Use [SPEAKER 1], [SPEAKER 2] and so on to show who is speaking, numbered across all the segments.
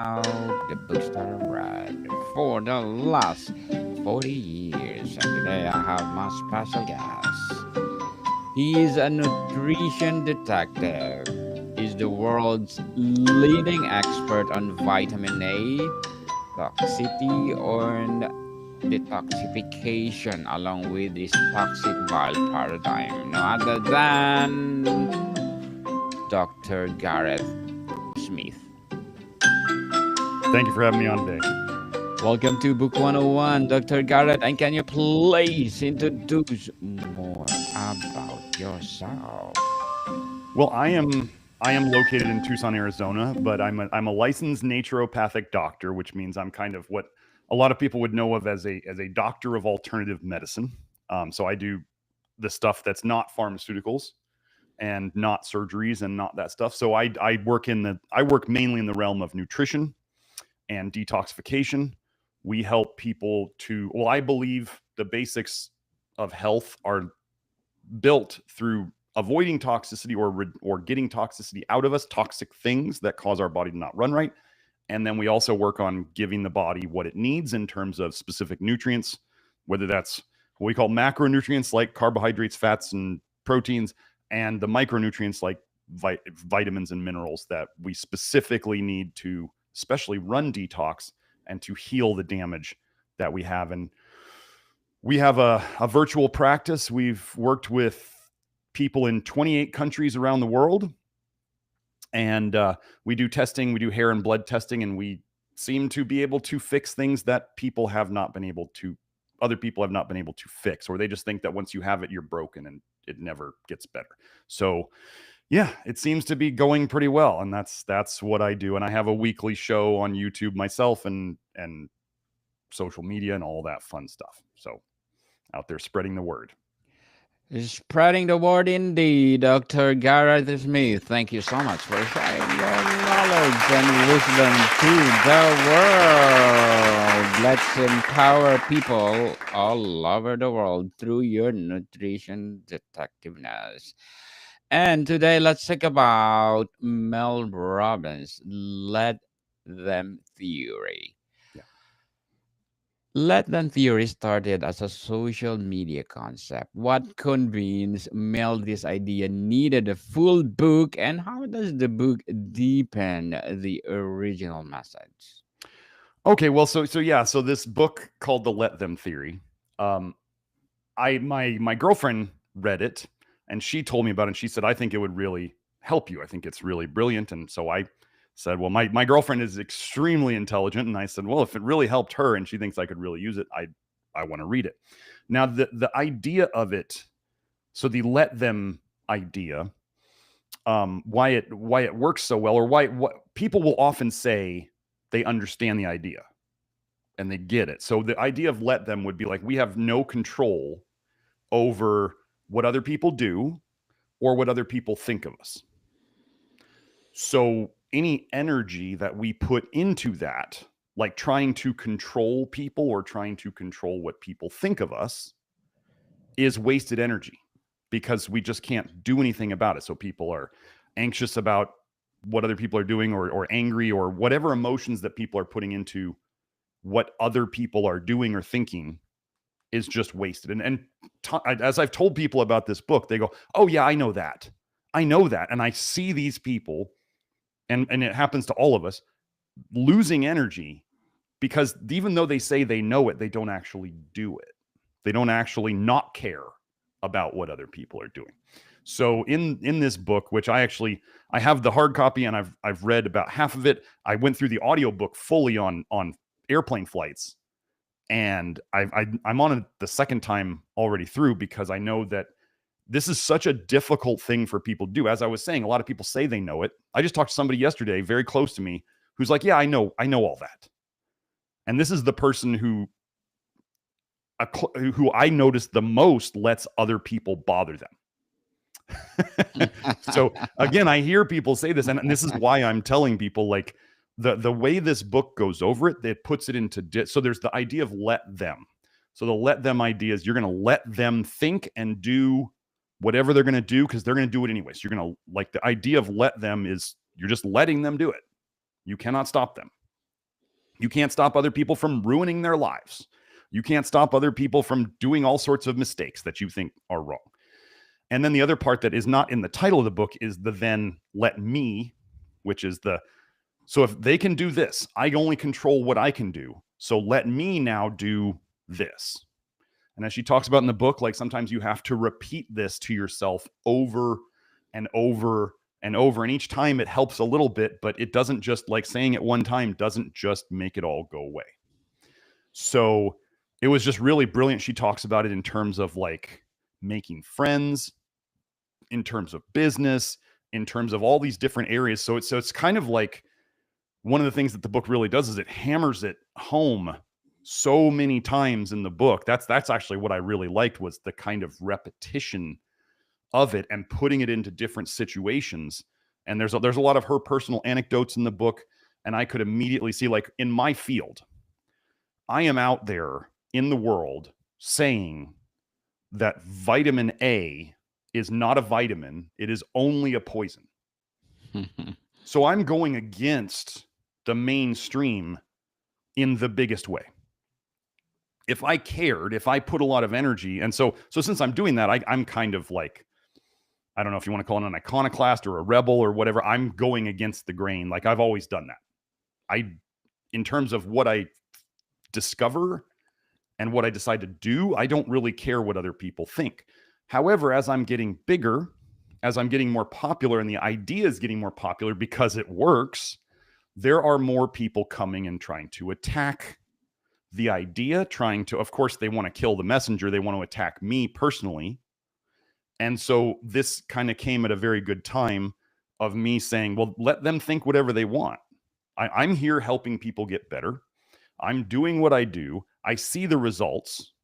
[SPEAKER 1] the bookstore ride for the last 40 years. And today I have my special guest. He is a nutrition detective. He's the world's leading expert on vitamin A, toxicity, and detoxification, along with this toxic bile paradigm. No other than Dr. Garrett Smith.
[SPEAKER 2] Thank you for having me on today.
[SPEAKER 1] Welcome to Book 101, Dr. Garrett. And can you please introduce more about yourself?
[SPEAKER 2] Well, I am located in Tucson, Arizona, but I'm a licensed naturopathic doctor, which means I'm kind of what a lot of people would know of as a doctor of alternative medicine. So I do the stuff that's not pharmaceuticals and not surgeries and not that stuff. So I work mainly in the realm of nutrition and detoxification. We help people I believe the basics of health are built through avoiding toxicity or getting toxicity out of us, toxic things that cause our body to not run right. And then we also work on giving the body what it needs in terms of specific nutrients, whether that's what we call macronutrients like carbohydrates, fats, and proteins, and the micronutrients like vitamins and minerals that we specifically need to especially run detox and to heal the damage that we have. And we have a virtual practice. We've worked with people in 28 countries around the world. And we do testing, we do hair and blood testing, and we seem to be able to fix things that other people have not been able to fix, or they just think that once you have it, you're broken and it never gets better. So yeah, it seems to be going pretty well. And that's what I do. And I have a weekly show on YouTube myself and social media and all that fun stuff. So out there spreading the word.
[SPEAKER 1] Spreading the word indeed, Dr. Garrett Smith. Thank you so much for sharing your knowledge and wisdom to the world. Let's empower people all over the world through your nutrition detectiveness. And today, let's talk about Mel Robbins' Let Them theory.
[SPEAKER 2] Yeah.
[SPEAKER 1] Let them theory started as a social media concept. What convinced Mel this idea needed a full book, and how does the book deepen the original message?
[SPEAKER 2] Okay, well, so this book called The Let Them Theory. My girlfriend read it and she told me about it, and she said, I think it would really help you. I think it's really brilliant. And so I said, well, my girlfriend is extremely intelligent. And I said, well, if it really helped her and she thinks I could really use it, I want to read it. Now, the idea of it, so the let them idea, why it works so well, or what people will often say they understand the idea and they get it. So the idea of let them would be like, we have no control over what other people do or what other people think of us. So any energy that we put into that, like trying to control people or trying to control what people think of us, is wasted energy because we just can't do anything about it. So people are anxious about what other people are doing, or angry, or whatever emotions that people are putting into what other people are doing or thinking is just wasted. And as I've told people about this book, they go, oh yeah, I know that. And I see these people, and it happens to all of us, losing energy because even though they say they know it, they don't actually do it. They don't actually not care about what other people are doing. So in this book, which I have the hard copy and I've read about half of it. I went through the audiobook fully on airplane flights, and I'm on it the second time already through, because I know that this is such a difficult thing for people to do. As I was saying, a lot of people say they know it. I just talked to somebody yesterday very close to me who's like, yeah, I know all that. And this is the person who I noticed the most lets other people bother them. So again, I hear people say this, and this is why I'm telling people, like, the way this book goes over it puts it into so there's the idea of let them. So the let them idea is you're going to let them think and do whatever they're going to do, because they're going to do it anyway. So you're going to, like, the idea of let them is you're just letting them do it. You cannot stop them. You can't stop other people from ruining their lives. You can't stop other people from doing all sorts of mistakes that you think are wrong. And then the other part that is not in the title of the book is the then let me, which is so if they can do this, I only control what I can do. So let me now do this. And as she talks about in the book, like sometimes you have to repeat this to yourself over and over and over. And each time it helps a little bit, but it doesn't just, like saying it one time doesn't just make it all go away. So it was just really brilliant. She talks about it in terms of like making friends, in terms of business, in terms of all these different areas. So it's kind of like one of the things that the book really does is it hammers it home so many times in the book. That's actually what I really liked, was the kind of repetition of it and putting it into different situations. And there's a lot of her personal anecdotes in the book, and I could immediately see, like, in my field, I am out there in the world saying that vitamin A is not a vitamin, it is only a poison. So I'm going against the mainstream in the biggest way. If I cared, if I put a lot of energy, and so since I'm doing that, I'm kind of like, I don't know if you want to call it an iconoclast or a rebel or whatever. I'm going against the grain. Like, I've always done that. In terms of what I discover and what I decide to do, I don't really care what other people think. However, as I'm getting bigger, as I'm getting more popular, and the idea is getting more popular because it works, there are more people coming and trying to attack the idea, of course, they want to kill the messenger. They want to attack me personally. And so this kind of came at a very good time of me saying, well, let them think whatever they want. I'm here helping people get better. I'm doing what I do. I see the results.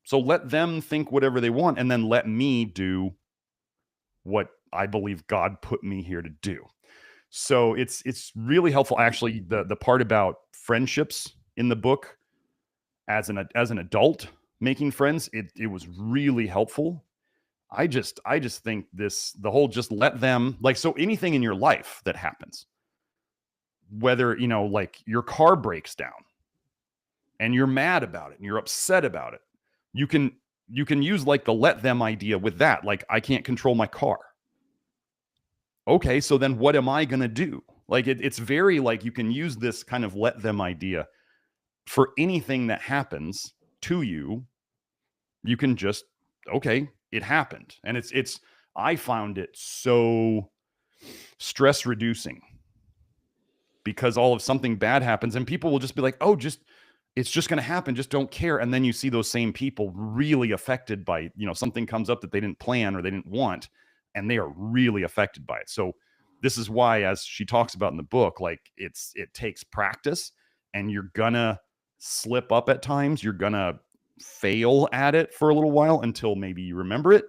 [SPEAKER 2] So let them think whatever they want, and then let me do what I believe God put me here to do. So it's really helpful. Actually, the part about friendships in the book, as an adult making friends, it was really helpful. I just think the whole just let them, like, so anything in your life that happens, whether, like your car breaks down and you're mad about it and you're upset about it, you can use like the let them idea with that. Like, I can't control my car. Okay, so then what am I going to do? Like, it's very, like, you can use this kind of let them idea for anything that happens to you. You can just, okay, it happened. And I found it so stress reducing, because all of something bad happens and people will just be like, oh, it's just going to happen. Just don't care. And then you see those same people really affected by, something comes up that they didn't plan or they didn't want, and they are really affected by it. So this is why, as she talks about in the book, like, it takes practice, and you're gonna slip up at times. You're gonna fail at it for a little while until maybe you remember it,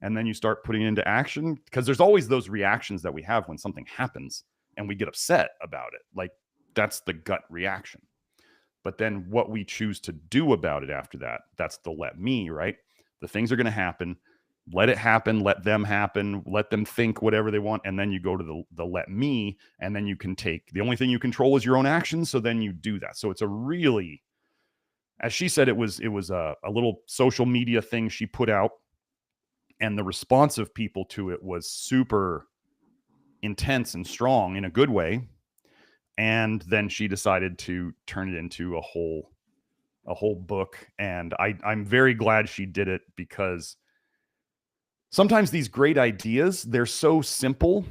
[SPEAKER 2] and then you start putting it into action, because there's always those reactions that we have when something happens and we get upset about it. Like, that's the gut reaction. But then what we choose to do about it after that, that's the let me, right? The things are going to happen. Let it happen. Let them happen. Let them think whatever they want. And then you go to the let me, and then you can take, the only thing you control is your own actions. So then you do that. So it's a really, as she said, it was a little social media thing she put out, and the response of people to it was super intense and strong in a good way. And then she decided to turn it into a whole book. And I'm very glad she did it, because sometimes these great ideas, they're so simple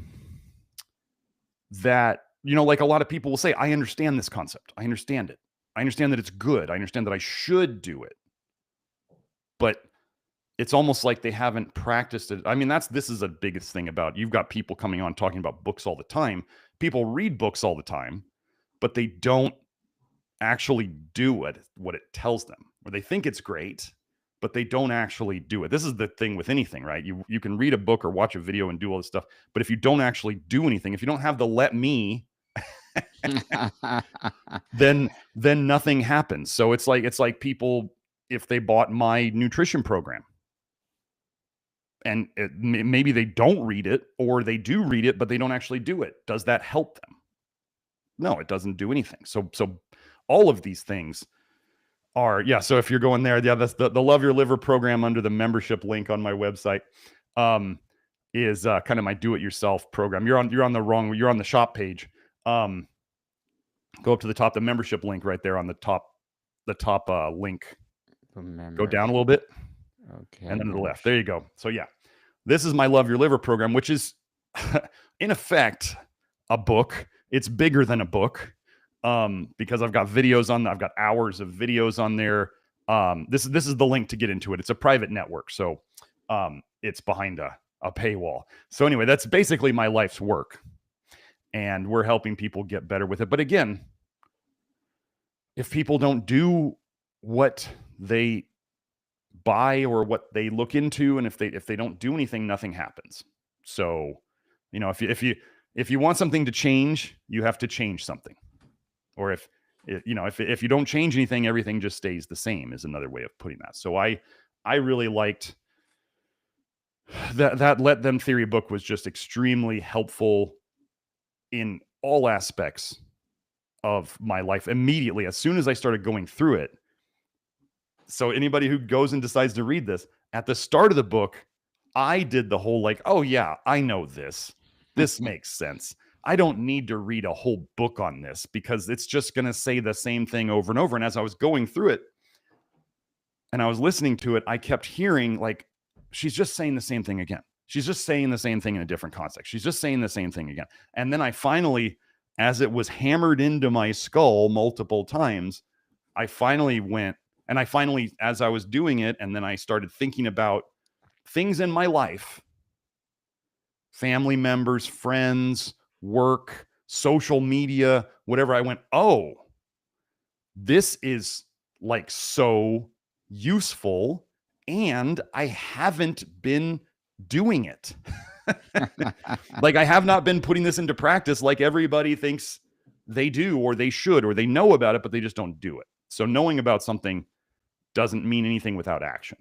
[SPEAKER 2] that, like, a lot of people will say, I understand this concept. I understand it. I understand that it's good. I understand that I should do it. But it's almost like they haven't practiced it. I mean, this is the biggest thing about, you've got people coming on talking about books all the time. People read books all the time, but they don't actually do what it tells them, or they think it's great, but they don't actually do it. This is the thing with anything, right? You can read a book or watch a video and do all this stuff, but if you don't actually do anything, if you don't have the let me, then nothing happens. So it's like people, if they bought my nutrition program, and maybe they don't read it, or they do read it, but they don't actually do it. Does that help them? No, it doesn't do anything. So all of these things are, yeah. So if you're going there, yeah, that's the Love Your Liver program under the membership link on my website. Is kind of my do-it-yourself program. You're on the shop page. Go up to the top, the membership link right there on the top link. Go down a little bit,
[SPEAKER 1] Okay.
[SPEAKER 2] and then to the left. There you go. So yeah, this is my Love Your Liver program, which is in effect a book. It's bigger than a book because I've got videos on. I've got hours of videos on there. This is the link to get into it. It's a private network, so it's behind a paywall. So anyway, that's basically my life's work, and we're helping people get better with it. But again, if people don't do what they buy or what they look into, and if they don't do anything, nothing happens. So, if you want something to change, you have to change something. Or if you don't change anything, everything just stays the same, is another way of putting that. So I really liked that Let Them Theory book. Was just extremely helpful in all aspects of my life immediately as soon as I started going through it. So anybody who goes and decides to read this, at the start of the book, I did the whole like, oh yeah, I know this. This makes sense. I don't need to read a whole book on this because it's just going to say the same thing over and over. And as I was going through it and I was listening to it, I kept hearing like, she's just saying the same thing again. She's just saying the same thing in a different context. She's just saying the same thing again. And then I finally, as it was hammered into my skull multiple times, I finally went, and as I was doing it, and then I started thinking about things in my life, family members, friends, work, social media, whatever. I went, oh, this is like so useful, and I haven't been doing it. Like I have not been putting this into practice like everybody thinks they do, or they should, or they know about it, but they just don't do it. So knowing about something doesn't mean anything without action.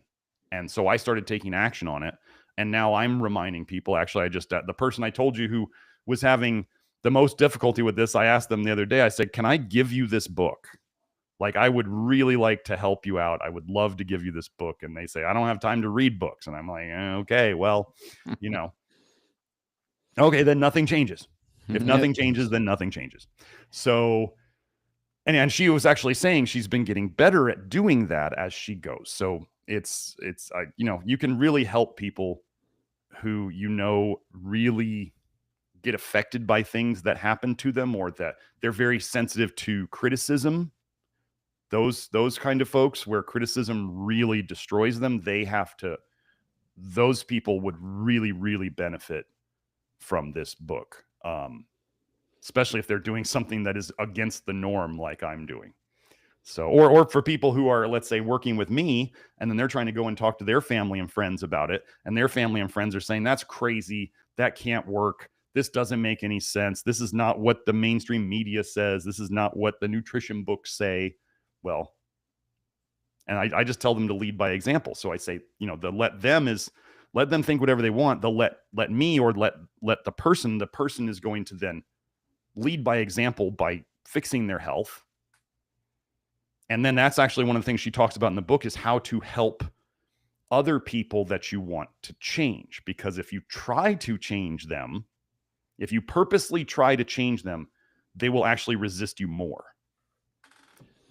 [SPEAKER 2] And so I started taking action on it. And now I'm reminding people, actually, the person I told you who was having the most difficulty with this, I asked them the other day, I said, can I give you this book? Like, I would really like to help you out. I would love to give you this book. And they say, I don't have time to read books. And I'm like, okay, well, okay, then nothing changes. If nothing changes, then nothing changes. So, and she was actually saying she's been getting better at doing that as she goes. So it's you can really help people who, really get affected by things that happen to them, or that they're very sensitive to criticism. Those kind of folks where criticism really destroys them, those people would really, really benefit from this book. Especially if they're doing something that is against the norm like I'm doing. So, or for people who are, let's say, working with me, and then they're trying to go and talk to their family and friends about it, and their family and friends are saying, that's crazy, that can't work, this doesn't make any sense, this is not what the mainstream media says, this is not what the nutrition books say. Well, and I just tell them to lead by example. So I say, the let them think whatever they want. The let me, or let the person is going to then lead by example by fixing their health. And then that's actually one of the things she talks about in the book, is how to help other people that you want to change. Because if you try to change them, if you purposely try to change them, they will actually resist you more.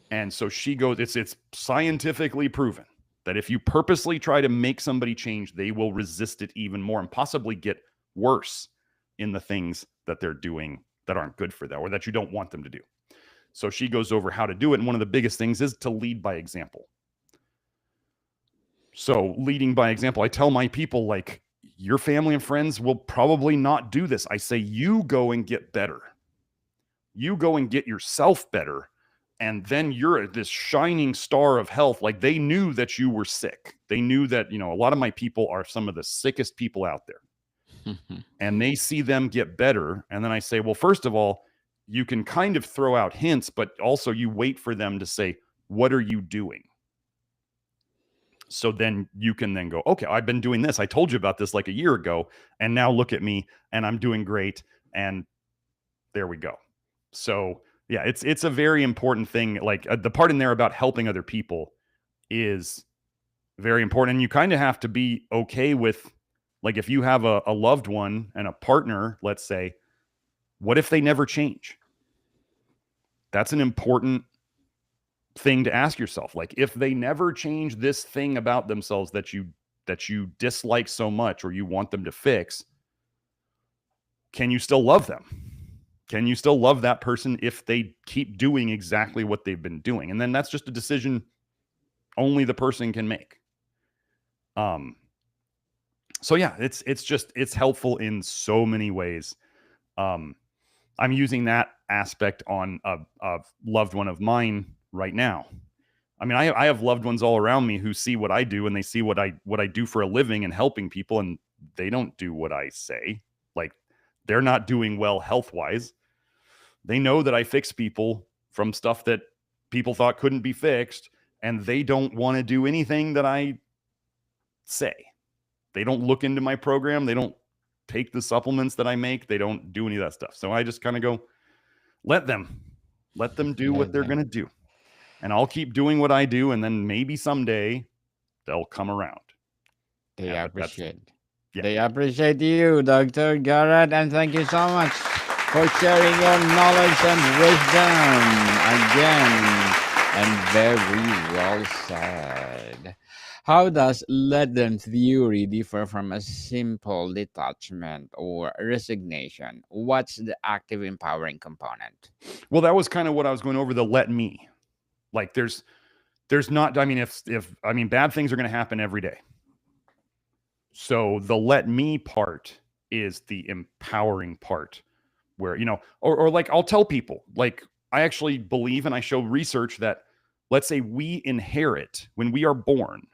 [SPEAKER 2] And so she goes, it's scientifically proven that if you purposely try to make somebody change, they will resist it even more and possibly get worse in the things that they're doing that aren't good for them, or that you don't want them to do. So she goes over how to do it. And one of the biggest things is to lead by example. So leading by example, I tell my people, like, your family and friends will probably not do this. I say, you go and get better. You go and get yourself better. And then you're this shining star of health. Like, they knew that you were sick. They knew that, a lot of my people are some of the sickest people out there. And they see them get better. And then I say, well, first of all, you can kind of throw out hints, but also you wait for them to say, what are you doing? So then you can then go, okay, I've been doing this. I told you about this like a year ago. And now look at me, and I'm doing great. And there we go. So yeah, it's a very important thing. Like the part in there about helping other people is very important. And you kind of have to be okay with, like, if you have a loved one and a partner, let's say, what if they never change? That's an important thing to ask yourself. Like, if they never change this thing about themselves that you dislike so much or you want them to fix, can you still love them? Can you still love that person if they keep doing exactly what they've been doing? And then that's just a decision only the person can make. So yeah, it's helpful in so many ways. I'm using that aspect on a loved one of mine right now. I mean, I have loved ones all around me who see what I do and they see what I do for a living and helping people, and they don't do what I say. Like, they're not doing well health-wise. They know that I fix people from stuff that people thought couldn't be fixed, and they don't want to do anything that I say. They don't look into my program. They don't take the supplements that I make. They don't do any of that stuff. So I just kind of go, let them do what they're going to do. And I'll keep doing what I do. And then maybe someday they'll come around.
[SPEAKER 1] They appreciate. They appreciate you, Dr. Garrett. And thank you so much for sharing your knowledge and wisdom again. And very well said. How does let them theory differ from a simple detachment or resignation? What's the active empowering component?
[SPEAKER 2] Well, that was kind of what I was going over, the let me. Like, there's not, I mean, if bad things are going to happen every day. So the let me part is the empowering part, where, or like, I'll tell people, like, I actually believe, and I show research that, let's say we inherit, when we are born,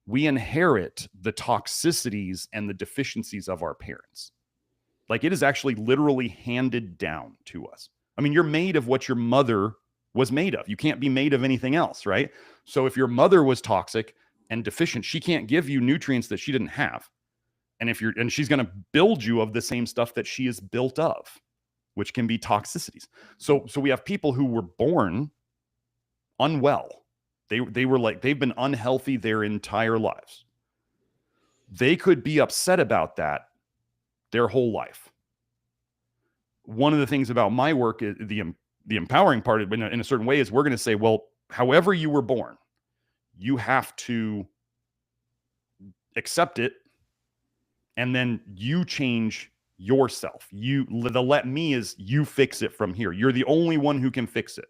[SPEAKER 2] we inherit the toxicities and the deficiencies of our parents. Like, it is actually literally handed down to us. I mean, you're made of what your mother was made of. You can't be made of anything else, right? So if your mother was toxic and deficient, she can't give you nutrients that she didn't have. And she's going to build you of the same stuff that she is built of, which can be toxicities. So we have people who were born unwell. They were like, they've been unhealthy their entire lives. They could be upset about that their whole life. One of the things about my work, is the empowering part in a certain way, is we're going to say, well, however you were born, you have to accept it, and then you change yourself. The let me is you fix it from here. You're the only one who can fix it.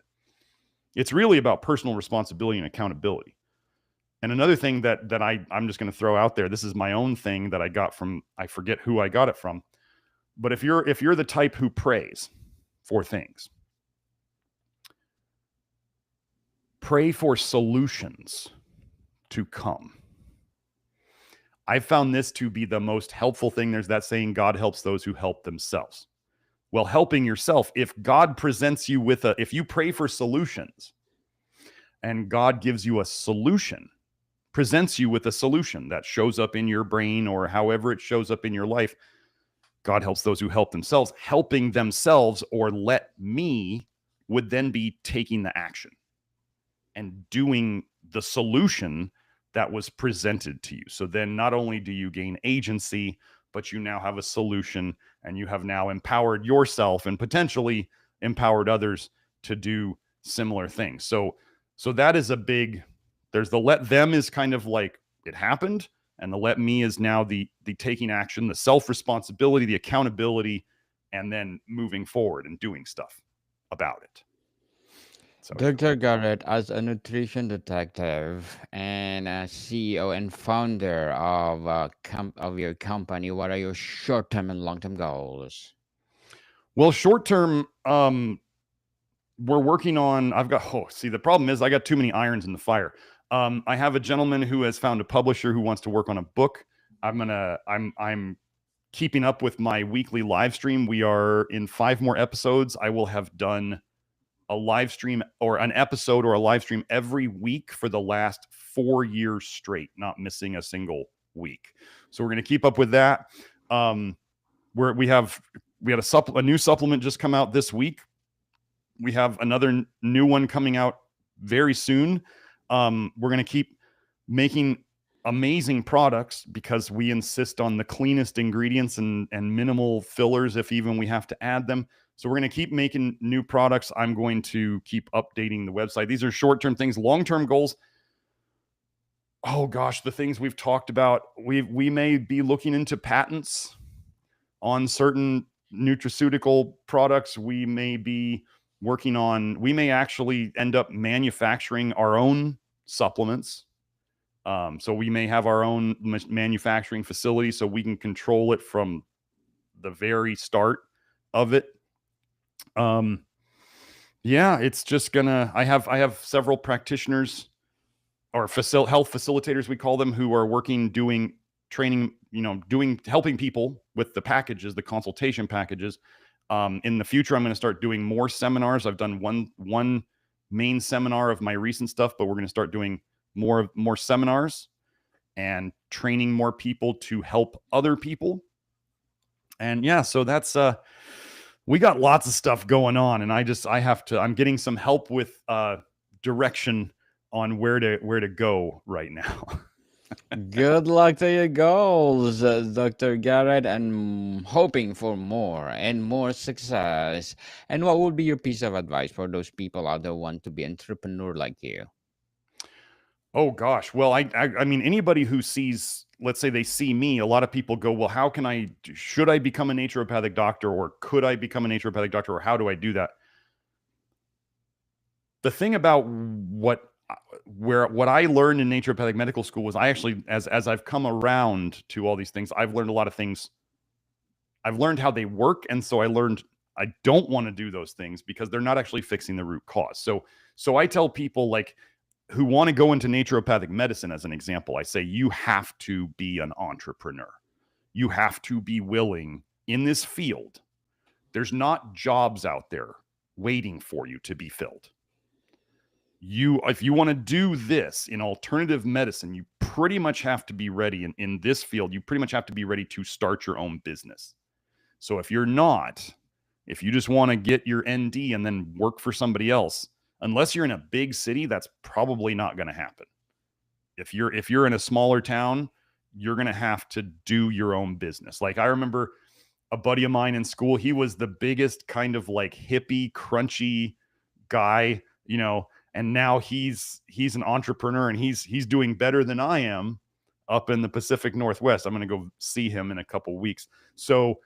[SPEAKER 2] It's really about personal responsibility and accountability. And another thing that I'm just going to throw out there, this is my own thing that I got from, I forget who I got it from, but if you're the type who prays for things, pray for solutions to come. I found this to be the most helpful thing. There's that saying, God helps those who help themselves. Well, helping yourself, if God presents you with if you pray for solutions and God gives you a solution, presents you with a solution that shows up in your brain or however it shows up in your life, God helps those who help themselves. Helping themselves, or let me, would then be taking the action and doing the solution that was presented to you. So then not only do you gain agency, but you now have a solution, and you have now empowered yourself and potentially empowered others to do similar things. So that is a big, there's the let them is kind of like it happened, and the let me is now the taking action, the self-responsibility, the accountability, and then moving forward and doing stuff about it. So,
[SPEAKER 1] Dr. Garrett, as a nutrition detective and a CEO and founder of your company, what are your short-term and long-term goals?
[SPEAKER 2] well, short-term, we're working on, the problem is I got too many irons in the fire. I have a gentleman who has found a publisher who wants to work on a book. I'm keeping up with my weekly live stream. We are in 5 more episodes. I will have done a live stream or an episode or a live stream every week for the last 4 years straight, not missing a single week. So we're going to keep up with that. We had a new supplement just come out this week. We have another new one coming out very soon. We're going to keep making amazing products because we insist on the cleanest ingredients and minimal fillers if even we have to add them. So we're going to keep making new products. I'm going to keep updating the website. These are short-term things. Long-term goals, oh gosh, the things we've talked about. We may be looking into patents on certain nutraceutical products. We may be working on, we may actually end up manufacturing our own supplements. So we may have our own manufacturing facility so we can control it from the very start of it. Yeah, it's just gonna, I have several practitioners or health facilitators, we call them, who are working, doing training, helping people with the packages, the consultation packages. In the future, I'm going to start doing more seminars. I've done one main seminar of my recent stuff, but we're going to start doing more seminars and training more people to help other people. And yeah, so that's we got lots of stuff going on, and I'm getting some help with direction on where to go right now.
[SPEAKER 1] Good luck to your goals, Dr. Garrett, and hoping for more and more success. And what would be your piece of advice for those people out there who want to be entrepreneur like you?
[SPEAKER 2] Oh gosh, well, I mean, anybody who sees, let's say they see me, a lot of people go, well, should I become a naturopathic doctor, or could I become a naturopathic doctor, or how do I do that? The thing about what I learned in naturopathic medical school was, I actually, as I've come around to all these things, I've learned a lot of things. I've learned how they work, and so I learned I don't want to do those things because they're not actually fixing the root cause. So I tell people, like, who want to go into naturopathic medicine, as an example, I say, you have to be an entrepreneur. You have to be willing in this field. There's not jobs out there waiting for you to be filled. If you want to do this in alternative medicine, you pretty much have to be ready in this field. You pretty much have to be ready to start your own business. So if you just want to get your ND and then work for somebody else, unless you're in a big city, that's probably not going to happen. If you're in a smaller town, you're going to have to do your own business. Like, I remember a buddy of mine in school, he was the biggest kind of like hippie, crunchy guy, and now he's an entrepreneur, and he's doing better than I am up in the Pacific Northwest. I'm going to go see him in a couple weeks. So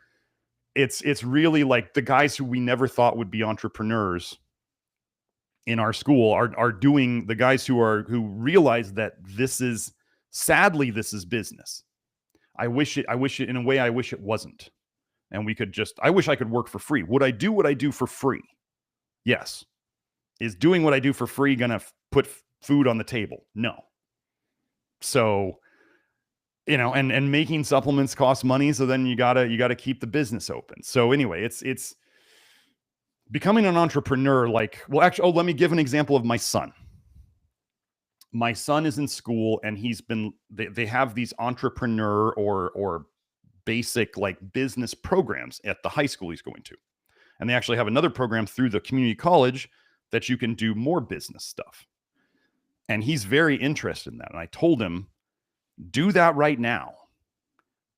[SPEAKER 2] it's really like the guys who we never thought would be entrepreneurs in our school are doing, the guys who realize that sadly this is business. I wish it in a way, I wish it wasn't. And I wish I could work for free. Would I do what I do for free? Yes. Is doing what I do for free going to put food on the table? No. So, and making supplements costs money. So then you gotta keep the business open. So anyway, it's becoming an entrepreneur. Like, well, actually, let me give an example of my son. My son is in school, and they have these entrepreneur or basic like business programs at the high school he's going to. And they actually have another program through the community college that you can do more business stuff. And he's very interested in that. And I told him, do that right now,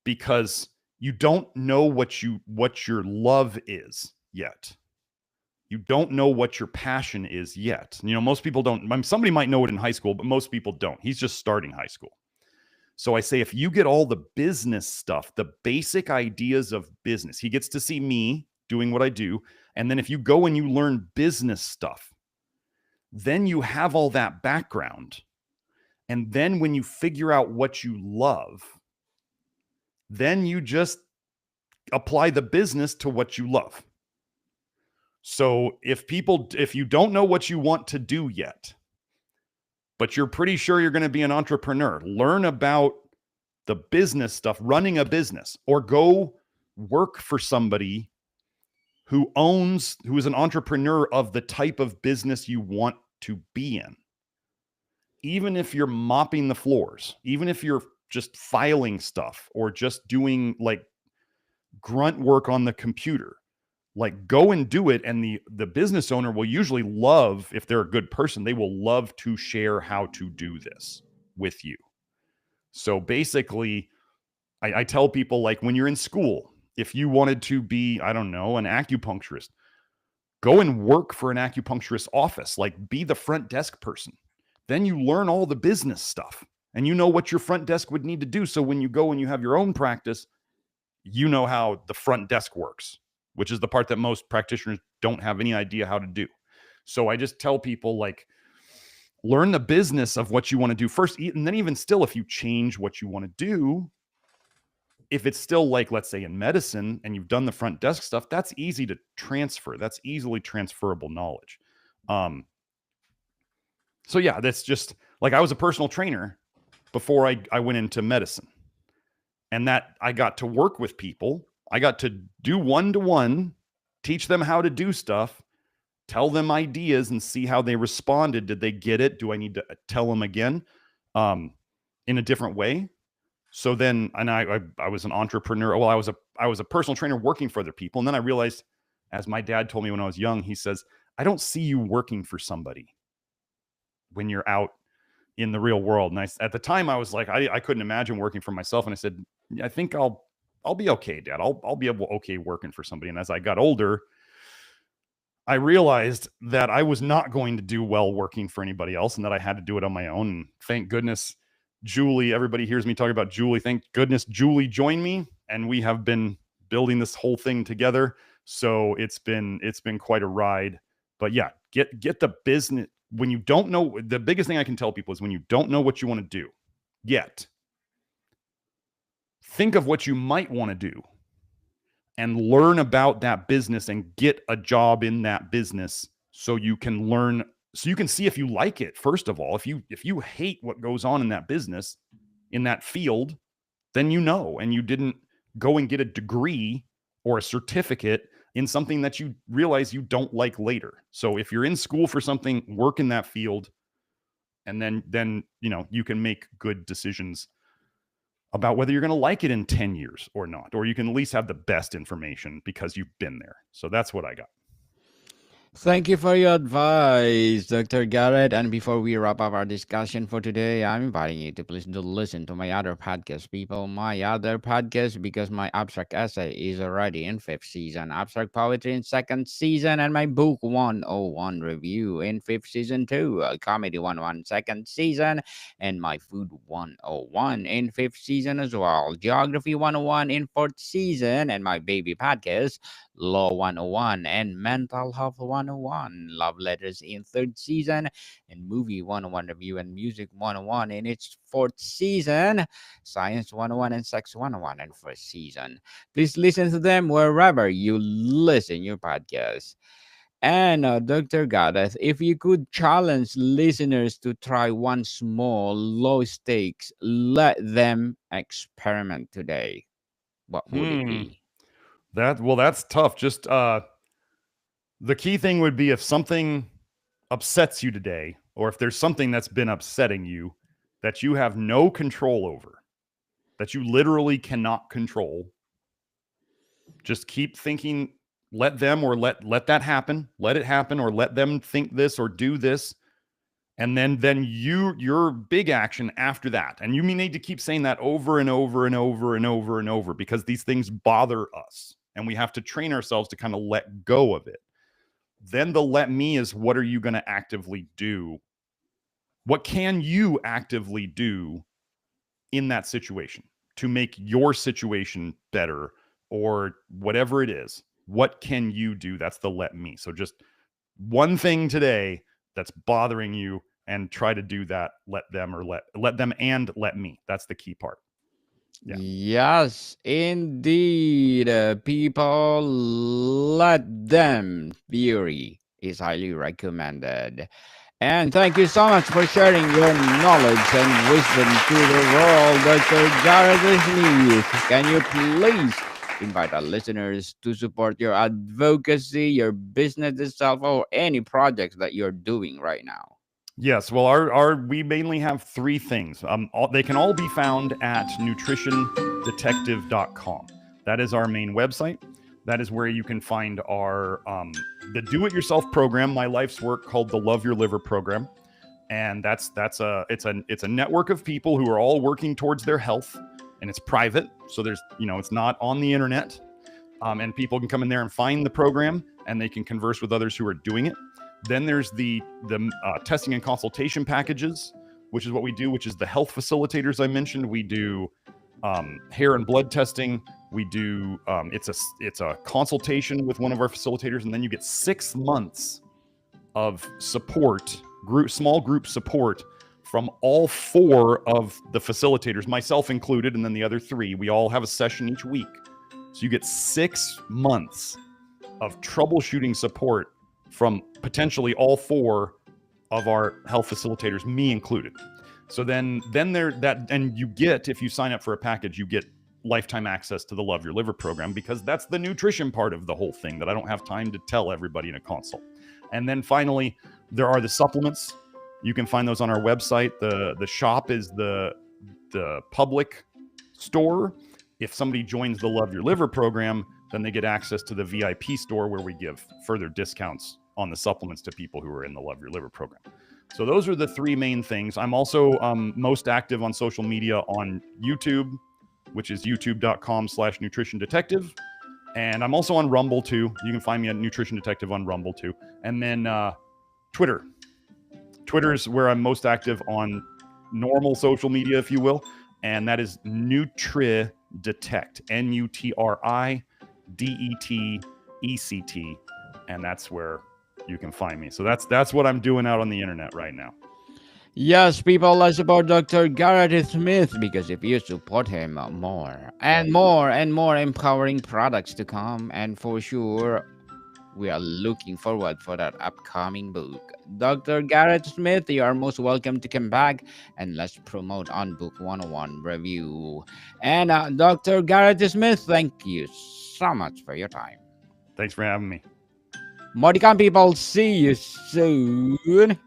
[SPEAKER 2] because you don't know what your love is yet. You don't know what your passion is yet. Most people don't. Somebody might know it in high school, but most people don't. He's just starting high school. So I say, if you get all the business stuff, the basic ideas of business, he gets to see me doing what I do. And then if you go and you learn business stuff, then you have all that background. And then when you figure out what you love, then you just apply the business to what you love. So if you don't know what you want to do yet, but you're pretty sure you're going to be an entrepreneur, learn about the business stuff, running a business, or go work for somebody who is an entrepreneur of the type of business you want to be in. Even if you're mopping the floors, even if you're just filing stuff or just doing like grunt work on the computer, Like, go and do it. And the business owner will usually love, if they're a good person, they will love to share how to do this with you. So basically, I tell people, like, when you're in school, if you wanted to be, I don't know, an acupuncturist, go and work for an acupuncturist office, like be the front desk person. Then you learn all the business stuff and you know what your front desk would need to do. So when you go and you have your own practice, you know how the front desk works, which is the part that most practitioners don't have any idea how to do. So I just tell people, like, learn the business of what you want to do first. And then even still, if you change what you want to do, if it's still, like, let's say in medicine and you've done the front desk stuff, that's easy to transfer. That's easily transferable knowledge. So yeah, that's just like, I was a personal trainer before I went into medicine, and that I got to work with people. I got to do one-to-one, teach them how to do stuff, tell them ideas and see how they responded. Did they get it? Do I need to tell them again in a different way? So then, and I was an entrepreneur. Well, I was a personal trainer working for other people. And then I realized, as my dad told me when I was young, he says, I don't see you working for somebody when you're out in the real world. And at the time I was like, I couldn't imagine working for myself. And I said, I think I'll be okay, Dad. I'll be okay working for somebody. And as I got older, I realized that I was not going to do well working for anybody else and that I had to do it on my own. And thank goodness, Julie, everybody hears me talking about Julie. Thank goodness Julie joined me, and we have been building this whole thing together. So it's been quite a ride. But yeah, get the business. When you don't know, the biggest thing I can tell people is when you don't know what you want to do yet, think of what you might want to do and learn about that business and get a job in that business so you can learn, so you can see if you like it. First of all, if you hate what goes on in that business, in that field, then you know, and you didn't go and get a degree or a certificate in something that you realize you don't like later. So if you're in school for something, work in that field, and then you know, you can make good decisions about whether you're going to like it in 10 years or not, or you can at least have the best information because you've been there. So that's what I got.
[SPEAKER 1] Thank you for your advice, Dr. Garrett. And before we wrap up our discussion for today, I'm inviting you to please do listen to my other podcast, people. My other podcast, because my abstract essay is already in 5th season, abstract poetry in 2nd season, and my book 101 review in 5th season too, comedy 101 2nd season, and my food 101 in 5th season as well, geography 101 in 4th season, and my baby podcast, Law 101 and Mental Health 101, Love Letters in 3rd season, and Movie 101 Review and Music 101 in its 4th season, Science 101 and Sex 101 in 1st season. Please listen to them wherever you listen your podcast. And Dr. Gaddeth, if you could challenge listeners to try one small, low stakes, let them experiment today, what would it be?
[SPEAKER 2] That's tough. Just the key thing would be, if something upsets you today, or if there's something that's been upsetting you that you have no control over, that you literally cannot control, just keep thinking, let them, or let that happen, let it happen, or let them think this or do this. And then your big action after that. And you need to keep saying that over and over and over and over and over, because these things bother us and we have to train ourselves to kind of let go of it. Then the let me is, what are you going to actively do? What can you actively do in that situation to make your situation better, or whatever it is? What can you do? That's the let me. So just one thing today that's bothering you, and try to do that. Let them, or let them and let me. That's the key part. Yeah.
[SPEAKER 1] Yes, indeed. People, let them theory is highly recommended. And thank you so much for sharing your knowledge and wisdom to the world, Dr. Garrett Smith. Can you please invite our listeners to support your advocacy, your business itself, or any projects that you're doing right now?
[SPEAKER 2] Yes. Well, we mainly have 3 things. They can all be found at nutritiondetective.com. That is our main website. That is where you can find our the do-it-yourself program, my life's work, called the Love Your Liver program, and it's a network of people who are all working towards their health, and it's private, so there's it's not on the internet, and people can come in there and find the program, and they can converse with others who are doing it. Then there's the testing and consultation packages, which is what we do, which is the health facilitators I mentioned. We do hair and blood testing. We do it's a consultation with one of our facilitators, and then you get 6 months of support, small group support from all 4 of the facilitators, myself included, and then the other 3. We all have a session each week. So you get 6 months of troubleshooting support from potentially all 4 of our health facilitators, me included. So then there that, and you get, if you sign up for a package, you get lifetime access to the Love Your Liver program, because that's the nutrition part of the whole thing that I don't have time to tell everybody in a consult. And then finally, there are the supplements. You can find those on our website. The shop is the public store. If somebody joins the Love Your Liver program, then they get access to the VIP store, where we give further discounts on the supplements to people who are in the Love Your Liver program. So those are the 3 main things. I'm also most active on social media on YouTube, which is youtube.com/nutrition detective. And I'm also on Rumble too. You can find me at Nutrition Detective on Rumble too. And then Twitter. Twitter is where I'm most active on normal social media, if you will. And that is NutriDetect, NutriDetect. And that's where you can find me. So that's what I'm doing out on the internet right now.
[SPEAKER 1] Yes, people, let's support Dr. Garrett Smith, because if you support him, more and more and more empowering products to come. And for sure, we are looking forward for that upcoming book. Dr. Garrett Smith, you are most welcome to come back, and let's promote on Book 101 review. And Dr. Garrett Smith, thank you so much for your time.
[SPEAKER 2] Thanks for having me.
[SPEAKER 1] Modicon people, see you soon.